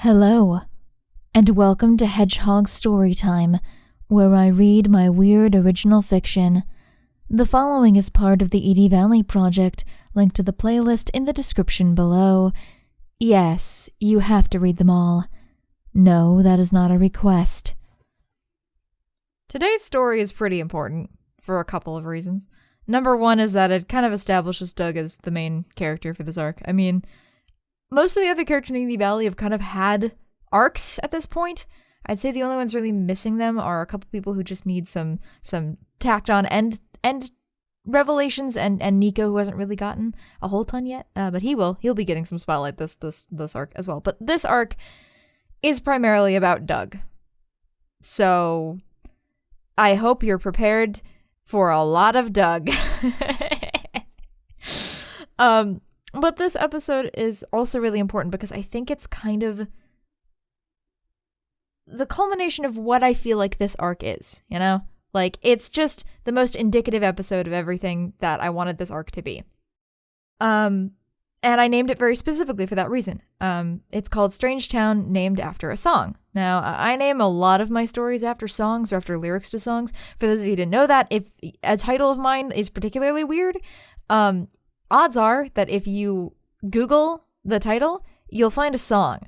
Hello, and welcome to Hedgehog Storytime, where I read my weird original fiction. The following is part of the Edie Valley Project, linked to the playlist in the description below. Yes, you have to read them all. No, that is not a request. Today's story is pretty important for a couple of reasons. Number one is that it kind of establishes Doug as the main character for this arc. I mean, most of the other characters in Edie Valley have kind of had arcs at this point. I'd say the only ones really missing them are a couple people who just need some tacked on end revelations, and Nico, who hasn't really gotten a whole ton yet, but he'll be getting some spotlight this arc as well. But this arc is primarily about Doug, so I hope you're prepared for a lot of Doug. But this episode is also really important because I think it's kind of the culmination of what I feel like this arc is, you know? Like, it's just the most indicative episode of everything that I wanted this arc to be. And I named it very specifically for that reason. It's called Strange Town, named after a song. Now, I name a lot of my stories after songs or after lyrics to songs. For those of you who didn't know that, if a title of mine is particularly weird, odds are that if you Google the title, you'll find a song.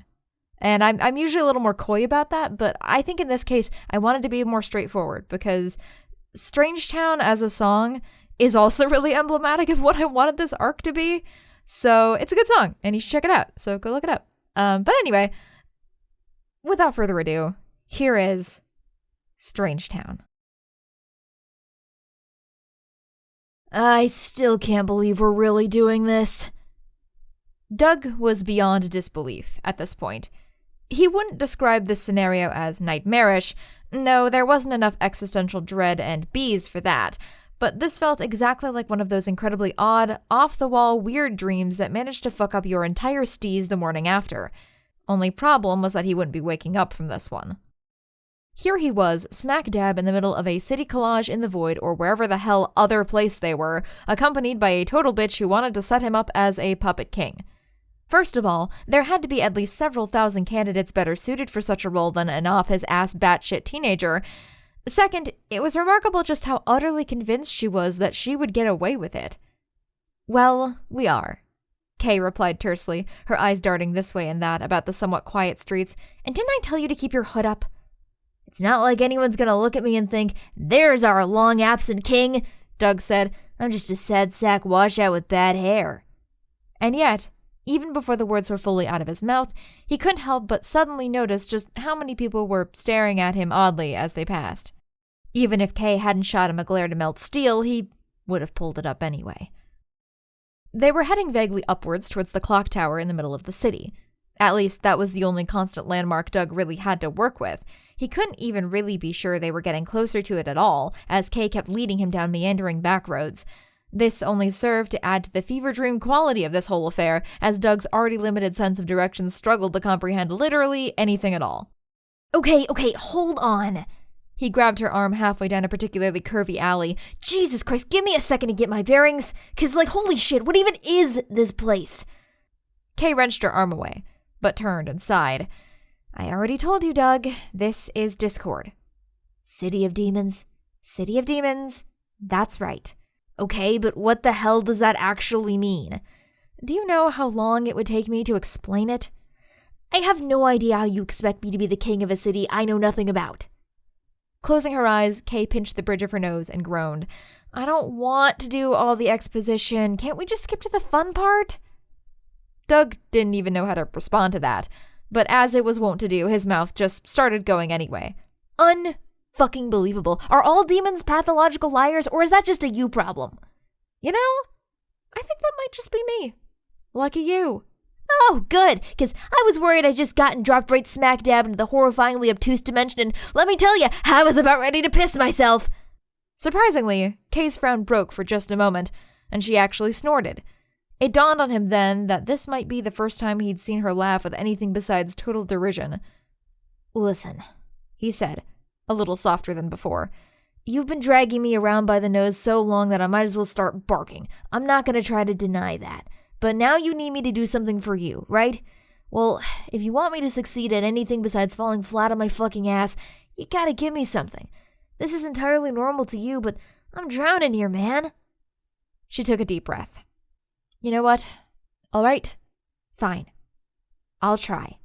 And I'm usually a little more coy about that, but I think in this case, I wanted to be more straightforward because Strange Town as a song is also really emblematic of what I wanted this arc to be. So it's a good song, and you should check it out. So go look it up. But anyway, without further ado, here is Strange Town. I still can't believe we're really doing this. Doug was beyond disbelief at this point. He wouldn't describe this scenario as nightmarish. No, there wasn't enough existential dread and bees for that. But this felt exactly like one of those incredibly odd, off-the-wall, weird dreams that managed to fuck up your entire steez the morning after. Only problem was that he wouldn't be waking up from this one. Here he was, smack dab in the middle of a city collage in the void or wherever the hell other place they were, accompanied by a total bitch who wanted to set him up as a puppet king. First of all, there had to be at least several thousand candidates better suited for such a role than an off-his-ass batshit teenager. Second, it was remarkable just how utterly convinced she was that she would get away with it. Well, we are, Kay replied tersely, her eyes darting this way and that about the somewhat quiet streets. And didn't I tell you to keep your hood up? It's not like anyone's gonna look at me and think, there's our long-absent king, Doug said. I'm just a sad sack washout with bad hair. And yet, even before the words were fully out of his mouth, he couldn't help but suddenly notice just how many people were staring at him oddly as they passed. Even if Kay hadn't shot him a glare to melt steel, he would have pulled it up anyway. They were heading vaguely upwards towards the clock tower in the middle of the city. At least, that was the only constant landmark Doug really had to work with. He couldn't even really be sure they were getting closer to it at all, as Kay kept leading him down meandering back roads. This only served to add to the fever dream quality of this whole affair, as Doug's already limited sense of direction struggled to comprehend literally anything at all. Okay, hold on. He grabbed her arm halfway down a particularly curvy alley. Jesus Christ, give me a second to get my bearings, 'cause holy shit, what even is this place? Kay wrenched her arm away, but turned and sighed. I already told you, Doug, this is Discord. City of Demons. City of Demons. That's right. Okay, but what the hell does that actually mean? Do you know how long it would take me to explain it? I have no idea how you expect me to be the king of a city I know nothing about. Closing her eyes, Kay pinched the bridge of her nose and groaned. I don't want to do all the exposition. Can't we just skip to the fun part? Doug didn't even know how to respond to that, but as it was wont to do, his mouth just started going anyway. Unfucking believable. Are all demons pathological liars, or is that just a you problem? You know, I think that might just be me. Lucky you. Oh, good, because I was worried I just gotten dropped right smack dab into the horrifyingly obtuse dimension, and let me tell you, I was about ready to piss myself. Surprisingly, Kay's frown broke for just a moment, and she actually snorted. It dawned on him then that this might be the first time he'd seen her laugh with anything besides total derision. Listen, he said, a little softer than before. You've been dragging me around by the nose so long that I might as well start barking. I'm not going to try to deny that. But now you need me to do something for you, right? Well, if you want me to succeed at anything besides falling flat on my fucking ass, you gotta give me something. This is entirely normal to you, but I'm drowning here, man. She took a deep breath. You know what? All right. Fine. I'll try.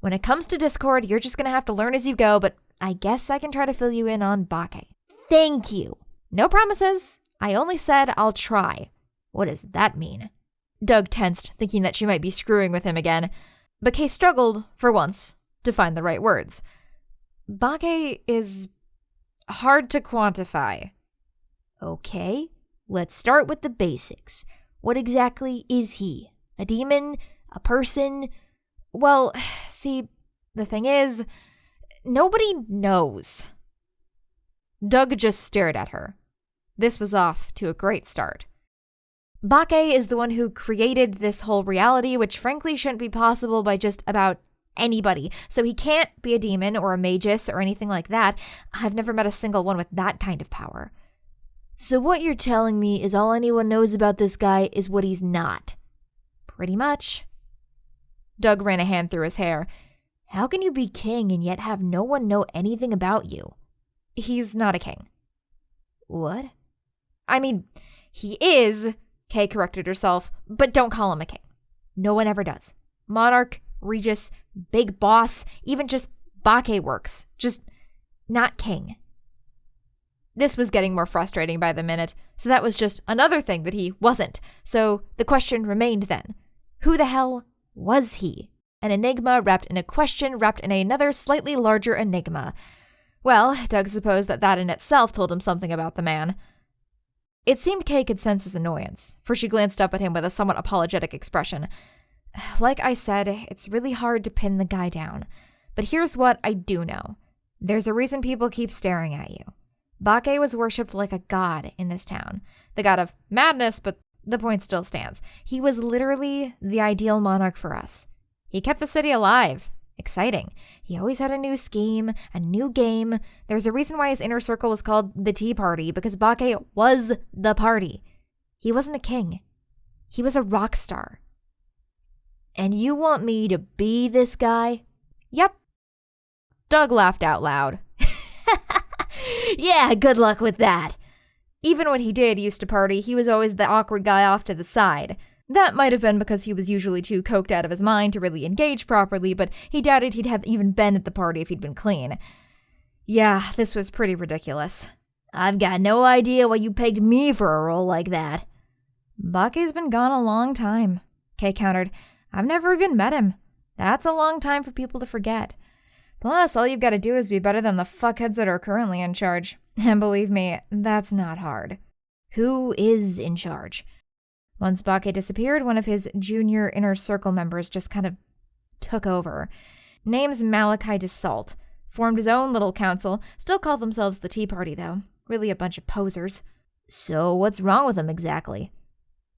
When it comes to Discord, you're just gonna have to learn as you go, but I guess I can try to fill you in on Bake. Thank you. No promises. I only said I'll try. What does that mean? Doug tensed, thinking that she might be screwing with him again, but Kay struggled, for once, to find the right words. Bake is hard to quantify. Okay, let's start with the basics. What exactly is he? A demon? A person? Well, see, the thing is, nobody knows. Doug just stared at her. This was off to a great start. Bake is the one who created this whole reality, which frankly shouldn't be possible by just about anybody. So he can't be a demon or a magus or anything like that. I've never met a single one with that kind of power. So what you're telling me is all anyone knows about this guy is what he's not? Pretty much. Doug ran a hand through his hair. How can you be king and yet have no one know anything about you? He's not a king. What? I mean, he is, Kay corrected herself, but don't call him a king. No one ever does. Monarch, Regis, big boss, even just Bake works. Just not king. This was getting more frustrating by the minute, so that was just another thing that he wasn't. So the question remained then. Who the hell was he? An enigma wrapped in a question wrapped in another slightly larger enigma. Well, Doug supposed that in itself told him something about the man. It seemed Kay could sense his annoyance, for she glanced up at him with a somewhat apologetic expression. Like I said, it's really hard to pin the guy down. But here's what I do know. There's a reason people keep staring at you. Bake was worshipped like a god in this town. The god of madness, but the point still stands. He was literally the ideal monarch for us. He kept the city alive. Exciting. He always had a new scheme, a new game. There's a reason why his inner circle was called the Tea Party, because Bake was the party. He wasn't a king. He was a rock star. And you want me to be this guy? Yep. Doug laughed out loud. Yeah, good luck with that. Even when he did used to party, he was always the awkward guy off to the side. That might have been because he was usually too coked out of his mind to really engage properly, but he doubted he'd have even been at the party if he'd been clean. Yeah, this was pretty ridiculous. I've got no idea why you pegged me for a role like that. Bake's been gone a long time, Kay countered. I've never even met him. That's a long time for people to forget. Plus, all you've got to do is be better than the fuckheads that are currently in charge. And believe me, that's not hard. Who is in charge? Once Bake disappeared, one of his junior inner circle members just kind of took over. Name's Malachi DeSalt. Formed his own little council. Still call themselves the Tea Party, though. Really a bunch of posers. So what's wrong with them exactly?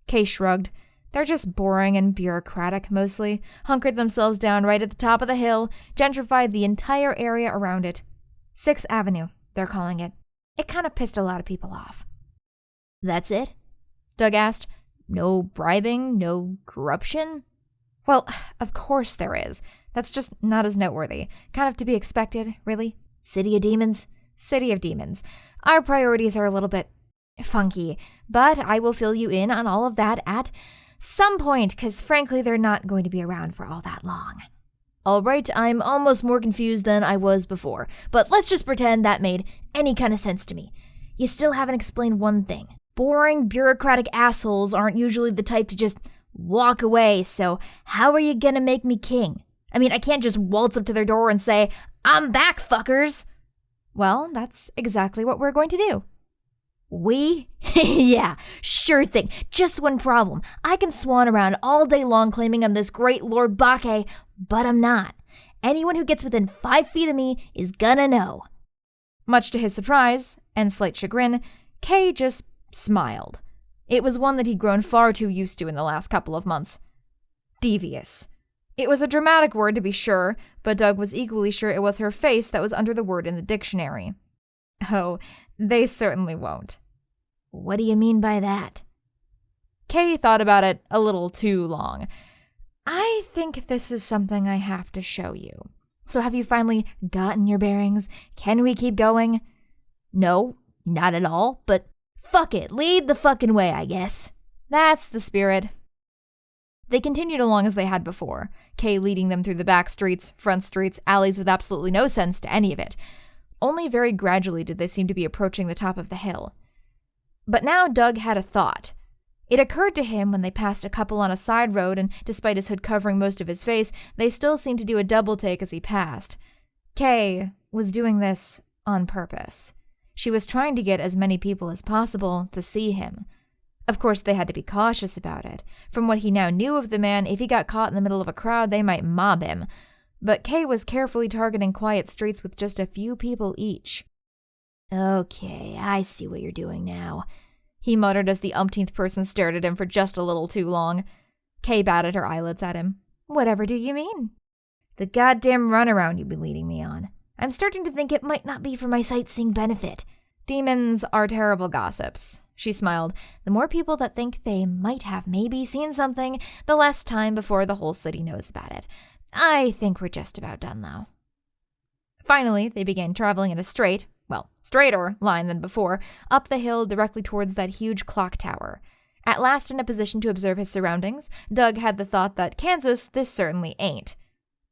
Kay shrugged. They're just boring and bureaucratic, mostly. Hunkered themselves down right at the top of the hill, gentrified the entire area around it. 6th Avenue, they're calling it. It kind of pissed a lot of people off. That's it? Doug asked. No bribing, no corruption? Well, of course there is. That's just not as noteworthy. Kind of to be expected, really. City of Demons? City of Demons. Our priorities are a little bit funky, but I will fill you in on all of that at some point, because frankly, they're not going to be around for all that long. All right, I'm almost more confused than I was before, but let's just pretend that made any kind of sense to me. You still haven't explained one thing. Boring, bureaucratic assholes aren't usually the type to just walk away, so how are you gonna make me king? I mean, I can't just waltz up to their door and say, I'm back, fuckers! Well, that's exactly what we're going to do. We? Yeah, sure thing. Just one problem. I can swan around all day long claiming I'm this great Lord Bake, but I'm not. Anyone who gets within 5 feet of me is gonna know. Much to his surprise and slight chagrin, Kay just smiled. It was one that he'd grown far too used to in the last couple of months. Devious. It was a dramatic word, to be sure, but Doug was equally sure it was her face that was under the word in the dictionary. Oh, they certainly won't. What do you mean by that? Kay thought about it a little too long. I think this is something I have to show you. So have you finally gotten your bearings? Can we keep going? No, not at all, but fuck it, lead the fucking way, I guess. That's the spirit. They continued along as they had before, Kay leading them through the back streets, front streets, alleys with absolutely no sense to any of it. Only very gradually did they seem to be approaching the top of the hill. But now Doug had a thought. It occurred to him when they passed a couple on a side road, and despite his hood covering most of his face, they still seemed to do a double take as he passed. Kay was doing this on purpose. She was trying to get as many people as possible to see him. Of course, they had to be cautious about it. From what he now knew of the man, if he got caught in the middle of a crowd, they might mob him. But Kay was carefully targeting quiet streets with just a few people each. Okay, I see what you're doing now, he muttered as the umpteenth person stared at him for just a little too long. Kay batted her eyelids at him. Whatever do you mean? The goddamn runaround you've been leading me on. I'm starting to think it might not be for my sightseeing benefit. Demons are terrible gossips, she smiled. The more people that think they might have maybe seen something, the less time before the whole city knows about it. I think we're just about done, though. Finally, they began traveling in a straighter line than before, up the hill directly towards that huge clock tower. At last in a position to observe his surroundings, Doug had the thought that Kansas this certainly ain't.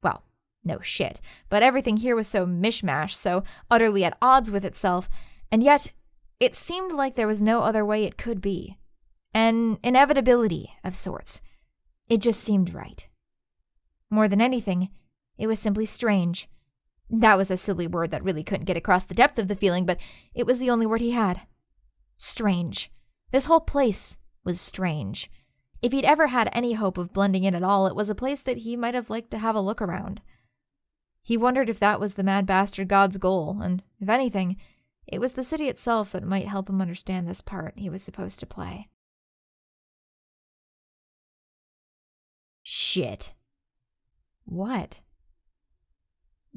Well, no shit, but everything here was so mishmash, so utterly at odds with itself, and yet it seemed like there was no other way it could be. An inevitability of sorts. It just seemed right. More than anything, it was simply strange. That was a silly word that really couldn't get across the depth of the feeling, but it was the only word he had. Strange. This whole place was strange. If he'd ever had any hope of blending in at all, it was a place that he might have liked to have a look around. He wondered if that was the mad bastard god's goal, and if anything, it was the city itself that might help him understand this part he was supposed to play. Shit. What?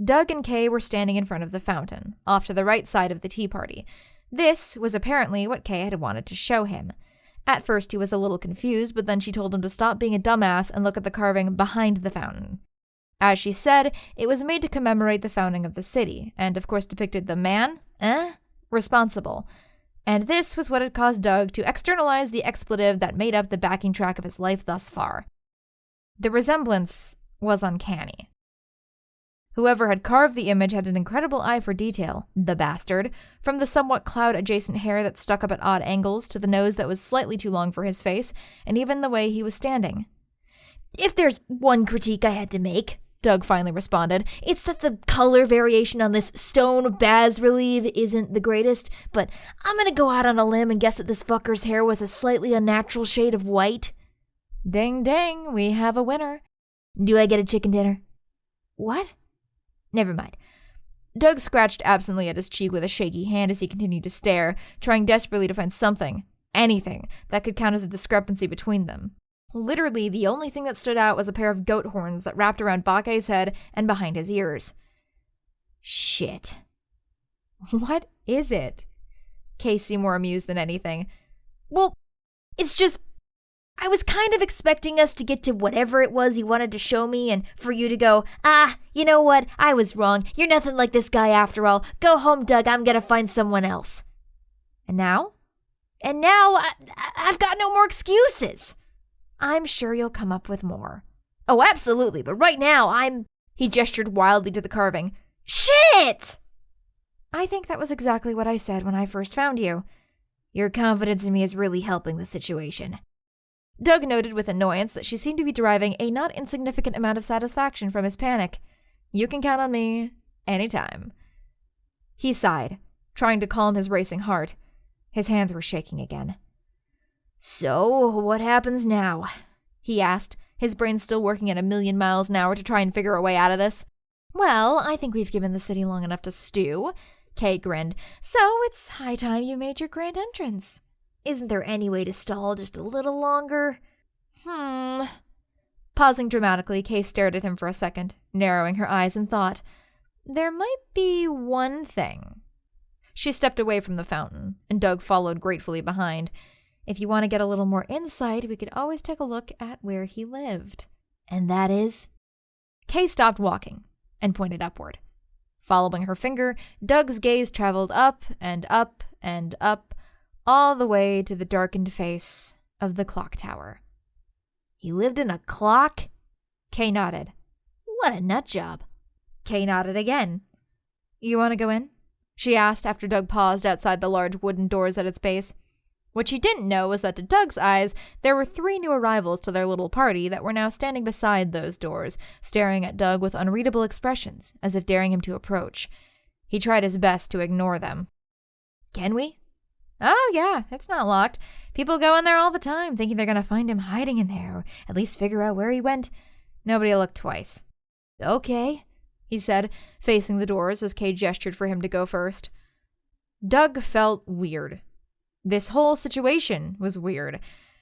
Doug and Kay were standing in front of the fountain, off to the right side of the tea party. This was apparently what Kay had wanted to show him. At first he was a little confused, but then she told him to stop being a dumbass and look at the carving behind the fountain. As she said, it was made to commemorate the founding of the city, and of course depicted the man, responsible. And this was what had caused Doug to externalize the expletive that made up the backing track of his life thus far. The resemblance was uncanny. Whoever had carved the image had an incredible eye for detail, the bastard, from the somewhat cloud-adjacent hair that stuck up at odd angles to the nose that was slightly too long for his face, and even the way he was standing. If there's one critique I had to make, Doug finally responded, it's that the color variation on this stone bas-relief isn't the greatest, but I'm gonna go out on a limb and guess that this fucker's hair was a slightly unnatural shade of white. Ding ding, we have a winner. Do I get a chicken dinner? What? Never mind. Doug scratched absently at his cheek with a shaky hand as he continued to stare, trying desperately to find something, anything, that could count as a discrepancy between them. Literally, the only thing that stood out was a pair of goat horns that wrapped around Bake's head and behind his ears. Shit. What is it? Kay seemed more amused than anything. Well, it's just... I was kind of expecting us to get to whatever it was you wanted to show me and for you to go, you know what? I was wrong. You're nothing like this guy after all. Go home, Doug. I'm gonna find someone else. And now? I've got no more excuses. I'm sure you'll come up with more. Oh, absolutely. But right now, He gestured wildly to the carving. Shit! I think that was exactly what I said when I first found you. Your confidence in me is really helping the situation. Doug noted with annoyance that she seemed to be deriving a not insignificant amount of satisfaction from his panic. You can count on me anytime. He sighed, trying to calm his racing heart. His hands were shaking again. So, what happens now? He asked, his brain still working at 1,000,000 miles an hour to try and figure a way out of this. Well, I think we've given the city long enough to stew. Kay grinned. So, it's high time you made your grand entrance. Isn't there any way to stall just a little longer? Pausing dramatically, Kay stared at him for a second, narrowing her eyes in thought. There might be one thing. She stepped away from the fountain, and Doug followed gratefully behind. If you want to get a little more insight, we could always take a look at where he lived. And that is? Kay stopped walking and pointed upward. Following her finger, Doug's gaze traveled up and up and up, all the way to the darkened face of the clock tower. He lived in a clock? Kay nodded. What a nut job. Kay nodded again. You want to go in? She asked after Doug paused outside the large wooden doors at its base. What she didn't know was that to Doug's eyes, there were 3 new arrivals to their little party that were now standing beside those doors, staring at Doug with unreadable expressions, as if daring him to approach. He tried his best to ignore them. Can we? Oh, yeah, it's not locked. People go in there all the time, thinking they're going to find him hiding in there, or at least figure out where he went. Nobody looked twice. Okay, he said, facing the doors as Kay gestured for him to go first. Doug felt weird. This whole situation was weird.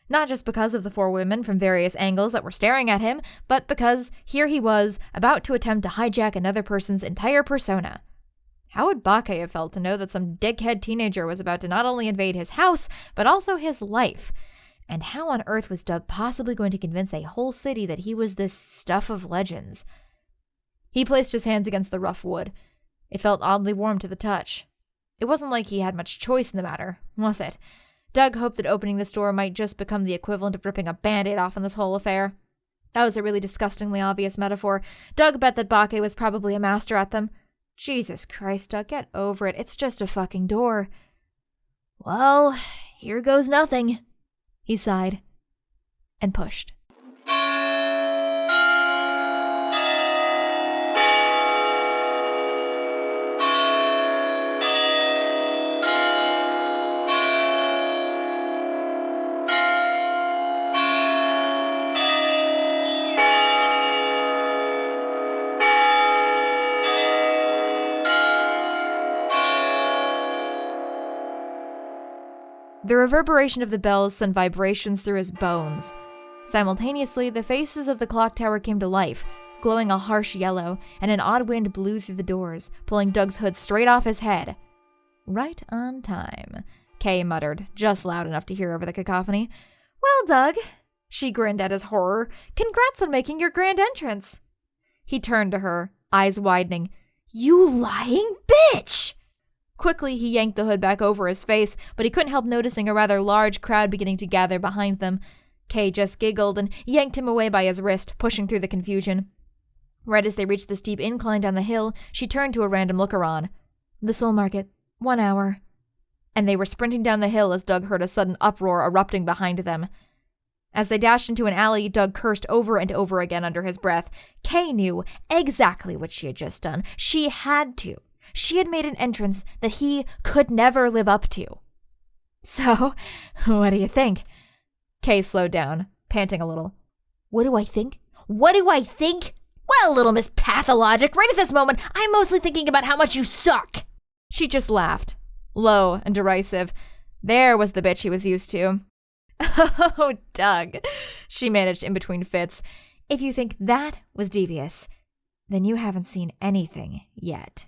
Not just because of the 4 women from various angles that were staring at him, but because here he was, about to attempt to hijack another person's entire persona. How would Bake have felt to know that some dickhead teenager was about to not only invade his house, but also his life? And how on earth was Doug possibly going to convince a whole city that he was this stuff of legends? He placed his hands against the rough wood. It felt oddly warm to the touch. It wasn't like he had much choice in the matter, was it? Doug hoped that opening this door might just become the equivalent of ripping a Band-Aid off in this whole affair. That was a really disgustingly obvious metaphor. Doug bet that Bake was probably a master at them. Jesus Christ, Doug, get over it. It's just a fucking door. Well, here goes nothing, he sighed, and pushed. The reverberation of the bells sent vibrations through his bones. Simultaneously, the faces of the clock tower came to life, glowing a harsh yellow, and an odd wind blew through the doors, pulling Doug's hood straight off his head. Right on time, Kay muttered, just loud enough to hear over the cacophony. Well, Doug, she grinned at his horror. Congrats on making your grand entrance. He turned to her, eyes widening. You lying bitch! Quickly, he yanked the hood back over his face, but he couldn't help noticing a rather large crowd beginning to gather behind them. Kay just giggled and yanked him away by his wrist, pushing through the confusion. Right as they reached the steep incline down the hill, she turned to a random looker-on. The Soul Market. 1 hour. And they were sprinting down the hill as Doug heard a sudden uproar erupting behind them. As they dashed into an alley, Doug cursed over and over again under his breath. Kay knew exactly what she had just done. She had to. She had made an entrance that he could never live up to. So, what do you think? Kay slowed down, panting a little. What do I think? What do I think? Well, little Miss Pathologic, right at this moment, I'm mostly thinking about how much you suck. She just laughed, low and derisive. There was the bitch he was used to. Oh, Doug, she managed in between fits. If you think that was devious, then you haven't seen anything yet.